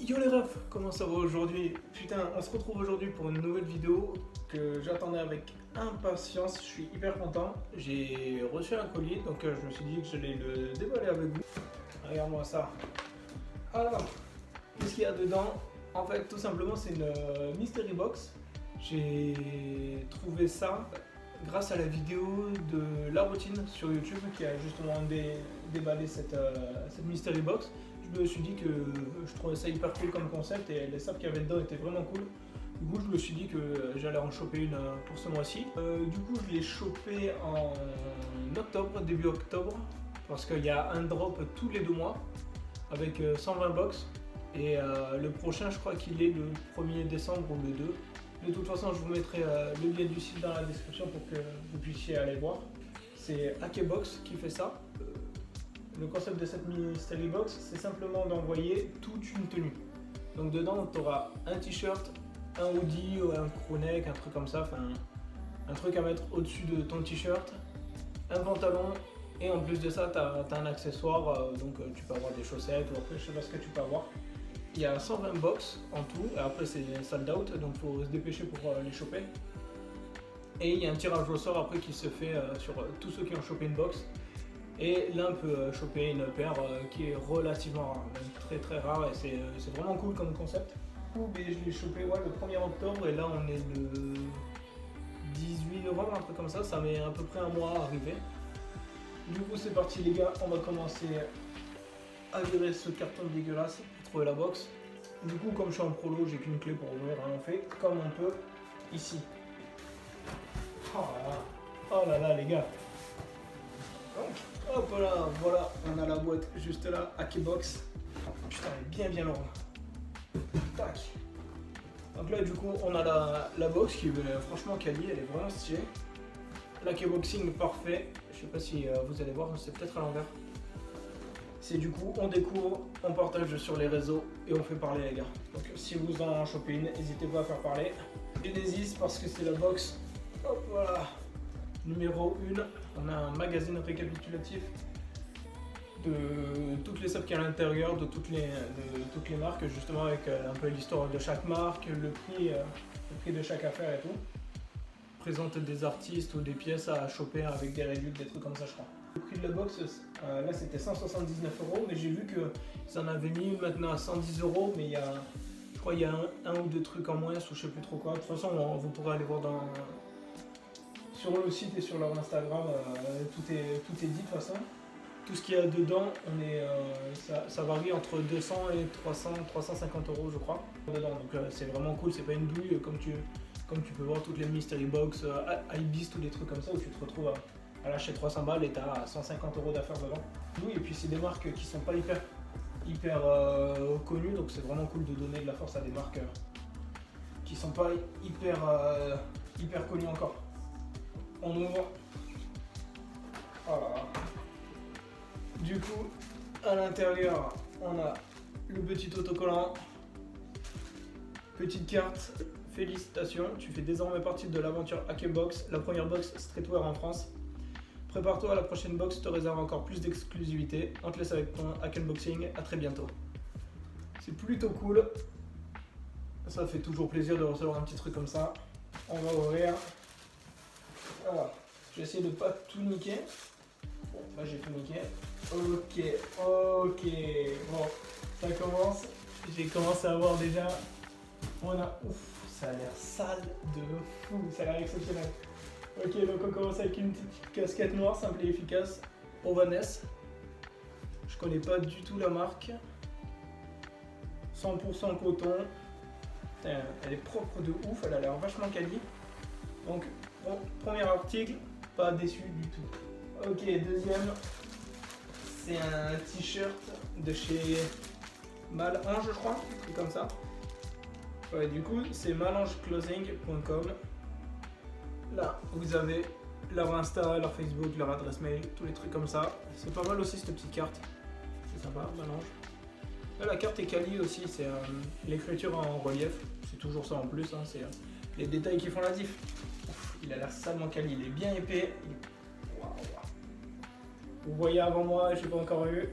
Yo les refs, comment ça va aujourd'hui? Putain, on se retrouve aujourd'hui pour une nouvelle vidéo que j'attendais avec impatience. Je suis hyper content. J'ai reçu un colis, donc je me suis dit que j'allais le déballer avec vous. Regarde-moi ça. Alors, qu'est-ce qu'il y a dedans? En fait, tout simplement, c'est une mystery box. J'ai trouvé ça grâce à la vidéo de La Routine sur YouTube qui a justement déballé cette mystery box. Je me suis dit que je trouvais ça hyper cool comme concept et les sables qu'il y avait dedans étaient vraiment cool. Du coup, je me suis dit que j'allais en choper une pour ce mois-ci. Du coup, je l'ai chopé en octobre, début octobre, parce qu'il y a un drop tous les 2 mois avec 120 box. Et le prochain, je crois qu'il est le 1er décembre ou le 2. De toute façon, je vous mettrai le lien du site dans la description pour que vous puissiez aller voir. C'est Hakebox qui fait ça. Le concept de cette mystery box, c'est simplement d'envoyer toute une tenue. Donc dedans, tu auras un t-shirt, un hoodie, un crewneck, un truc comme ça, enfin un truc à mettre au-dessus de ton t-shirt, un pantalon, et en plus de ça, tu as un accessoire, donc tu peux avoir des chaussettes, ou après je sais pas ce que tu peux avoir. Il y a 120 box en tout, et après c'est sold out, donc il faut se dépêcher pour les choper. Et il y a un tirage au sort après qui se fait sur tous ceux qui ont chopé une box. Et l'un peut choper une paire qui est relativement rare, même très très rare, et c'est vraiment cool comme concept. Je l'ai chopé le 1er octobre et là on est le 18 novembre, un truc comme ça met à peu près un mois à arriver. Du coup c'est parti les gars, on va commencer à virer ce carton dégueulasse pour trouver la box. Du coup comme je suis en prolo, j'ai qu'une clé pour ouvrir, on fait comme on peut ici. Oh là là les gars. Donc, hop là, voilà, on a la boîte juste là, Hakebox. Putain, elle est bien lourde. Tac. Donc là, du coup, on a la box qui est franchement quali, elle est vraiment stylée. L'Hakeboxing parfait. Je sais pas si vous allez voir, c'est peut-être à l'envers. C'est du coup, on découvre, on partage sur les réseaux et on fait parler les gars. Donc si vous en chopez une, n'hésitez pas à faire parler. Genesis parce que c'est la box. Hop, voilà. Numéro 1, on a un magazine récapitulatif de toutes les subs qu'il y a à l'intérieur, de toutes les marques, justement avec un peu l'histoire de chaque marque, le prix de chaque affaire et tout. Présente des artistes ou des pièces à choper avec des réduits, des trucs comme ça je crois. Le prix de la box, là c'était 179 €, mais j'ai vu qu'ils en avaient mis maintenant à 110 €, mais je crois qu'il y a un ou deux trucs en moins ou je sais plus trop quoi. De toute façon, vous pourrez aller voir sur le site et sur leur Instagram, tout est dit de toute façon. Tout ce qu'il y a dedans, ça varie entre 200 et 350 € je crois. Dedans. Donc c'est vraiment cool, c'est pas une douille comme tu peux voir toutes les mystery box, iBeast ou des trucs comme ça où tu te retrouves à lâcher 300 balles et t'as 150 € d'affaires dedans. Oui, et puis c'est des marques qui sont pas hyper connues, donc c'est vraiment cool de donner de la force à des marques qui sont pas hyper connues encore. On ouvre. Voilà. Du coup, à l'intérieur, on a le petit autocollant. Petite carte. Félicitations, tu fais désormais partie de l'aventure Hakebox, la première box streetwear en France. Prépare-toi à la prochaine box, te réserve encore plus d'exclusivité. On te laisse avec ton Hakeboxing, à très bientôt. C'est plutôt cool. Ça fait toujours plaisir de recevoir un petit truc comme ça. On va ouvrir. Voilà, je vais essayer de pas tout niquer. Bon, là j'ai tout niqué. Ok. Bon, ça commence. J'ai commencé à voir déjà. Ouf, ça a l'air sale de fou. Ça a l'air exceptionnel. Ok, donc on commence avec une petite casquette noire, simple et efficace. Ovanes. Je connais pas du tout la marque. 100% coton. Putain, elle est propre de ouf, elle a l'air vachement quali. Donc, bon, premier article, pas déçu du tout. Ok, deuxième, c'est un t-shirt de chez Malange, je crois, un truc comme ça. Ouais, du coup, c'est malangeclothing.com. Là, vous avez leur Insta, leur Facebook, leur adresse mail, tous les trucs comme ça. C'est pas mal aussi cette petite carte. C'est sympa, Malange. Là, la carte est quali aussi, c'est l'écriture en relief. C'est toujours ça en plus, hein, c'est les détails qui font la diff. Ouf, il a l'air salement quali, il est bien épais. Waouh. Vous voyez avant moi, je n'ai pas encore eu.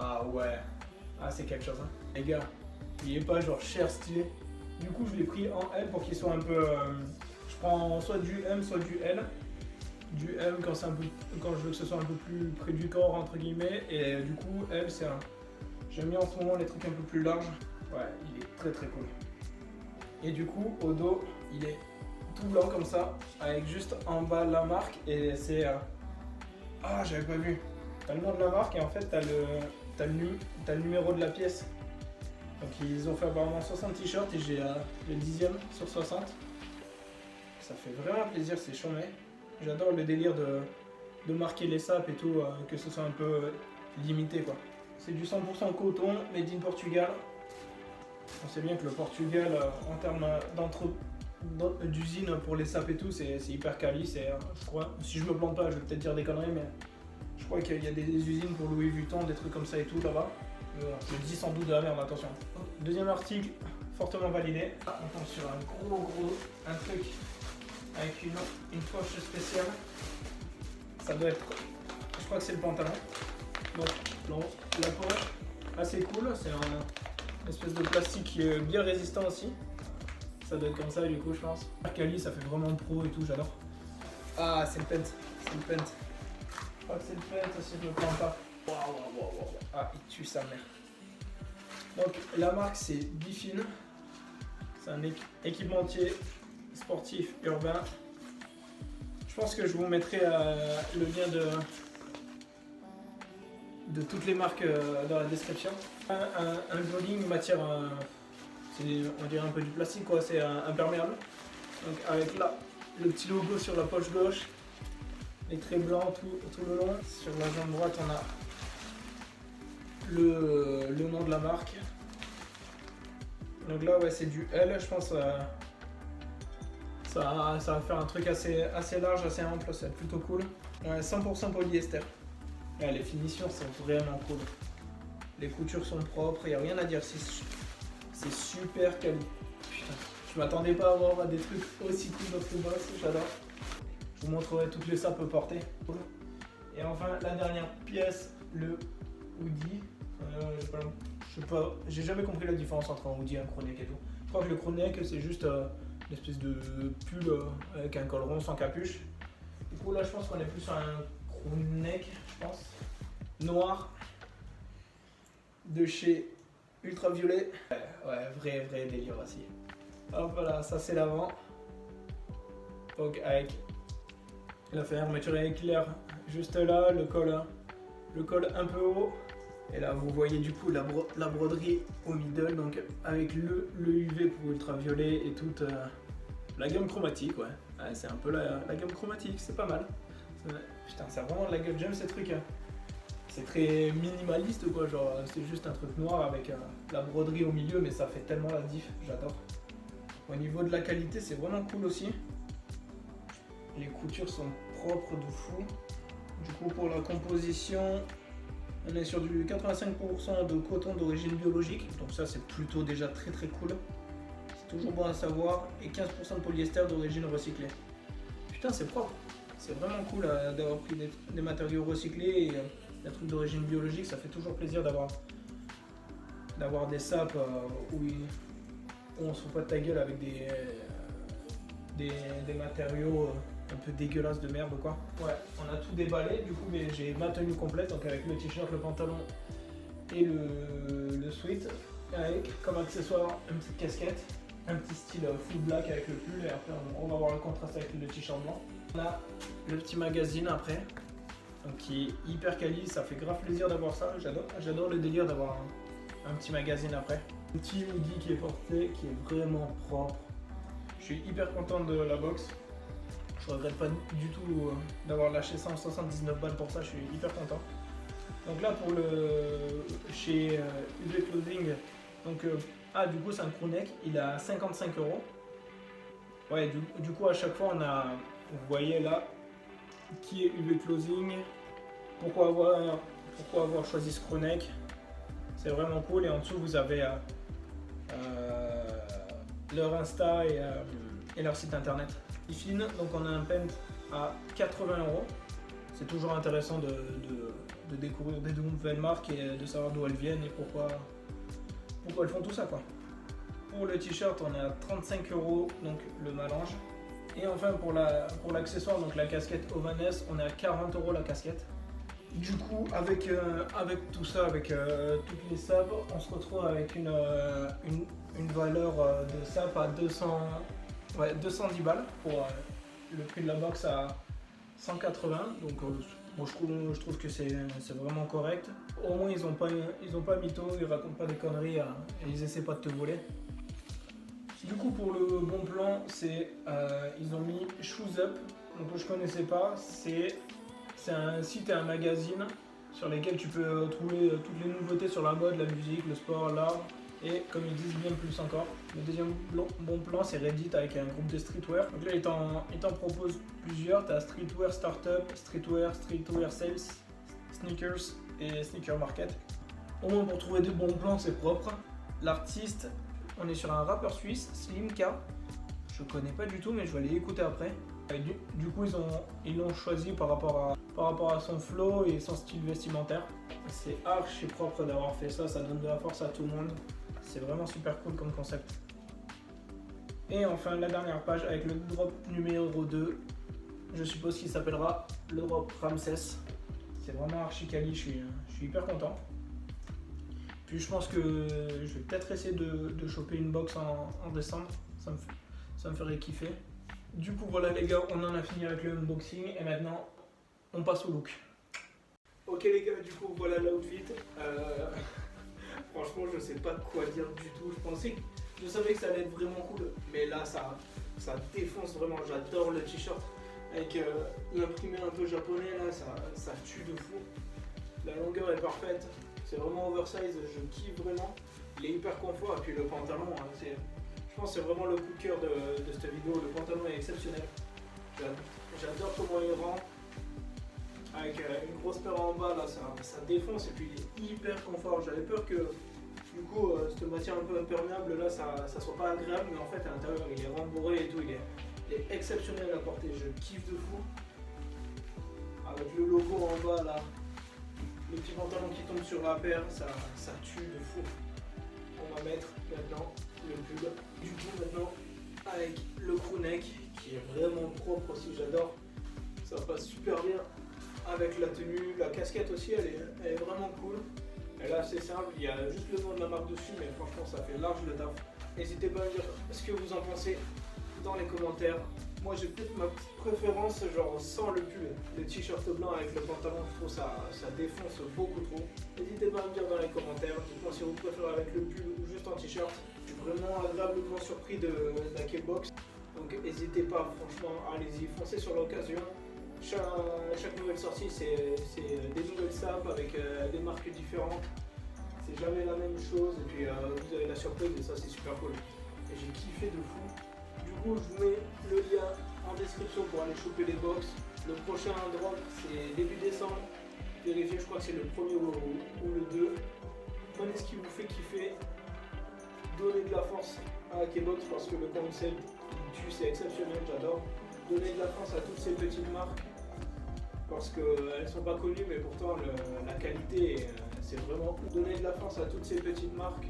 Ah ouais, ah c'est quelque chose hein. Les gars, il est pas genre cher stylé. Du coup je l'ai pris en L pour qu'il soit un peu... je prends soit du M soit du L. Du M quand, quand je veux que ce soit un peu plus près du corps entre guillemets. Et du coup L c'est un... J'aime bien en ce moment les trucs un peu plus larges. Ouais, il est très très cool. Et du coup au dos il est tout blanc comme ça. Avec juste en bas la marque. Et c'est... Ah j'avais pas vu. T'as le nom de la marque et en fait t'as le numéro de la pièce. Donc ils ont fait apparemment 60 t-shirts et j'ai le 10e sur 60. Ça fait vraiment plaisir, c'est chambé. J'adore le délire de marquer les sapes et tout, que ce soit un peu limité quoi. C'est du 100% coton, made in Portugal. On sait bien que le Portugal, en termes d'usine pour les sapes et tout, c'est hyper quali. Je crois, si je me plante pas, je vais peut-être dire des conneries, mais je crois qu'il y a des usines pour Louis Vuitton, des trucs comme ça et tout là-bas. Je dis sans doute de la merde, attention. Deuxième article, fortement validé. On tombe sur un truc avec une poche spéciale. Ça doit être, je crois que c'est le pantalon. Donc la poche, assez cool, c'est une espèce de plastique qui est bien résistant aussi. Ça doit être comme ça du coup je pense. Cali, ça fait vraiment pro et tout, j'adore. Ah c'est le Pent, c'est le Pent. Je crois que c'est le Pent si je me plante pas. Waouh. Ah il tue sa mère. Donc la marque c'est Bifin. C'est un équipementier sportif urbain. Je pense que je vous mettrai le lien de toutes les marques dans la description. Un jogging matière, on dirait un peu du plastique quoi, c'est imperméable. Donc avec là le petit logo sur la poche gauche, les traits blancs tout le long. Sur la jambe droite on a le nom de la marque. Donc là ouais c'est du L, je pense ça va faire un truc assez large, assez ample, c'est plutôt cool. 100% polyester. Ouais, les finitions sont vraiment cool. Les coutures sont propres, il n'y a rien à dire, c'est super quali. Putain, je m'attendais pas à avoir des trucs aussi cool dans ce box, j'adore. Je vous montrerai toutes les sapes portées. Et enfin la dernière pièce, le hoodie. Je sais pas, j'ai jamais compris la différence entre un hoodie et un crewneck et tout. Je crois que le crewneck c'est juste une espèce de pull avec un col rond sans capuche. Du coup là je pense qu'on est plus sur un crewneck, je pense. Noir. De chez Ultraviolet. Ouais, vrai délire aussi. Hop voilà, ça c'est l'avant. Donc avec la fermeture éclair juste là, le col un peu haut. Et là vous voyez du coup la broderie au middle, donc avec le UV pour ultraviolet et toute la gamme chromatique, ouais. C'est un peu la gamme chromatique, c'est pas mal. Putain, c'est vraiment de la gueule, j'aime ces trucs. Hein. C'est très minimaliste quoi, genre c'est juste un truc noir avec la broderie au milieu, mais ça fait tellement la diff, j'adore. Au niveau de la qualité, c'est vraiment cool aussi. Les coutures sont propres de fou. Du coup pour la composition, on est sur du 85% de coton d'origine biologique, donc ça c'est plutôt déjà très cool. C'est toujours bon à savoir. Et 15% de polyester d'origine recyclée. Putain c'est propre, c'est vraiment cool d'avoir pris des matériaux recyclés et des trucs d'origine biologique, ça fait toujours plaisir d'avoir des sapes où on se fout pas de ta gueule avec des matériaux un peu dégueulasses de merde ou quoi. Ouais, on a tout déballé du coup, mais j'ai ma tenue complète, donc avec le t-shirt, le pantalon et le sweat, avec comme accessoire une petite casquette, un petit style full black avec le pull, et après on va voir le contraste avec le t-shirt blanc. On a le petit magazine après, donc qui est hyper quali, ça fait grave plaisir d'avoir ça, j'adore le délire d'avoir un petit magazine après. Un petit hoodie qui est porté, qui est vraiment propre. Je suis hyper content de la box. Je regrette pas du tout d'avoir lâché 179 balles pour ça, je suis hyper content. Donc là pour chez UV Clothing, donc du coup c'est un crewneck, il a 55 €. Ouais, du coup à chaque fois vous voyez là qui est UV Clothing, pourquoi avoir choisi ce crewneck, c'est vraiment cool. Et en dessous vous avez leur Insta et leur site internet. Bifin, donc on a un Pent à 80 €. C'est toujours intéressant de de découvrir des nouvelles marques et de savoir d'où elles viennent et pourquoi elles font tout ça quoi. Pour le t-shirt, on est à 35 €, donc le Malange. Et enfin pour l'accessoire, donc la casquette Ovanes, on est à 40 € la casquette. Du coup, avec tout ça, avec toutes les sabres, on se retrouve avec une valeur de sabre à 210 balles pour le prix de la box à 180. Donc bon, je trouve que c'est vraiment correct. Au moins ils ont pas mytho, ils racontent pas des conneries et ils essaient pas de te voler. Du coup pour le bon plan, ils ont mis Shoes Up, donc je connaissais pas, c'est un site et un magazine sur lesquels tu peux trouver toutes les nouveautés sur la mode, la musique, le sport, l'art et comme ils disent bien plus encore. Le deuxième bon plan c'est Reddit avec un groupe de streetwear. Donc là il t'en propose plusieurs, tu as Streetwear Startup, Streetwear Sales, Sneakers et Sneaker Market. Au moins pour trouver des bons plans c'est propre. L'artiste, on est sur un rappeur suisse, Slimka. Je connais pas du tout mais je vais aller écouter après. Du coup ils l'ont choisi par rapport à son flow et son style vestimentaire. C'est archi propre d'avoir fait ça, ça donne de la force à tout le monde. C'est vraiment super cool comme concept. Et enfin la dernière page avec le drop numéro 2. Je suppose qu'il s'appellera le drop Ramsès. C'est vraiment archi quali, je suis hyper content. Puis je pense que je vais peut-être essayer de choper une box en décembre. Ça me ferait kiffer. Du coup voilà les gars, on en a fini avec le unboxing et maintenant on passe au look. Ok les gars, du coup voilà l'outfit. Franchement je sais pas quoi dire du tout. Je savais que ça allait être vraiment cool, mais là ça défonce vraiment. J'adore le t-shirt avec l'imprimé un peu japonais là, ça tue de fou. La longueur est parfaite, c'est vraiment oversize, je kiffe vraiment. Il est hyper confort et puis le pantalon, hein, je pense que c'est vraiment le coup de cœur de cette vidéo. Le pantalon est exceptionnel. J'adore comment il rend. Avec une grosse paire en bas, là, ça défonce et puis il est hyper confort. J'avais peur que du coup, cette matière un peu imperméable, là, ça soit pas agréable, mais en fait, à l'intérieur, il est rembourré et tout. Il est exceptionnel à porter. Je kiffe de fou. Avec le logo en bas, là, le petit pantalon qui tombe sur la paire, ça tue de fou. On va mettre maintenant le pull. Du coup maintenant avec le crewneck qui est vraiment propre aussi, j'adore. Ça passe super bien avec la tenue, la casquette aussi elle est vraiment cool. Elle est assez simple, il y a juste le nom de la marque dessus mais franchement ça fait large le taf. N'hésitez pas à me dire ce que vous en pensez dans les commentaires. Moi j'ai peut-être ma petite préférence genre sans le pull. Le t-shirt blanc avec le pantalon, je trouve ça défonce beaucoup trop. N'hésitez pas à me dire dans les commentaires, dites-moi si vous préférez avec le pull ou juste en t-shirt. Je suis vraiment agréablement surpris de la K-Box. Donc n'hésitez pas, franchement, allez-y, foncez sur l'occasion. Chaque nouvelle sortie c'est des nouvelles sapes avec des marques différentes. C'est jamais la même chose et puis vous avez la surprise et ça c'est super cool. Et j'ai kiffé de fou. Du coup je vous mets le lien en description pour aller choper les box. Le prochain drop c'est début décembre. Vérifiez, je crois que c'est le 1er ou le 2. Prenez ce qui vous fait kiffer. Donnez de la force à la K-Box parce que le concept il tue, c'est exceptionnel, j'adore. Donnez de la force à toutes ces petites marques parce qu'elles ne sont pas connues mais pourtant la qualité c'est vraiment ouf. Donnez de la force à toutes ces petites marques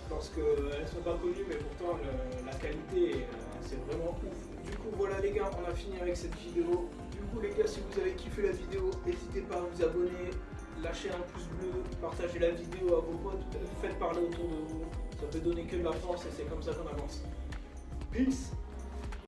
parce qu'elles ne sont pas connues mais pourtant la qualité c'est vraiment ouf. Du coup voilà les gars, on a fini avec cette vidéo. Du coup les gars, si vous avez kiffé la vidéo, n'hésitez pas à vous abonner, lâchez un pouce bleu, partagez la vidéo à vos potes, faites parler autour de vous. Ça peut donner que de la force et c'est comme ça qu'on avance. Peace!